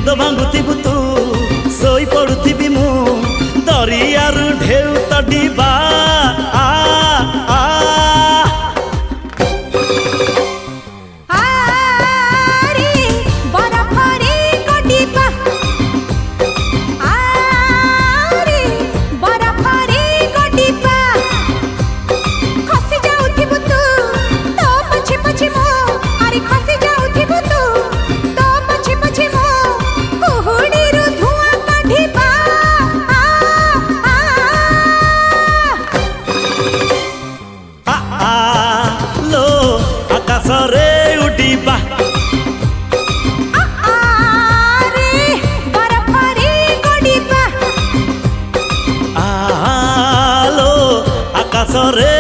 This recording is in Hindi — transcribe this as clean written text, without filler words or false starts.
निद भांगुथिबु तू सोई पड़ुथिबि मु दरियारु ढेउ तडिबा आ आ आकाशरे उड़ीबा आलो आकाशरे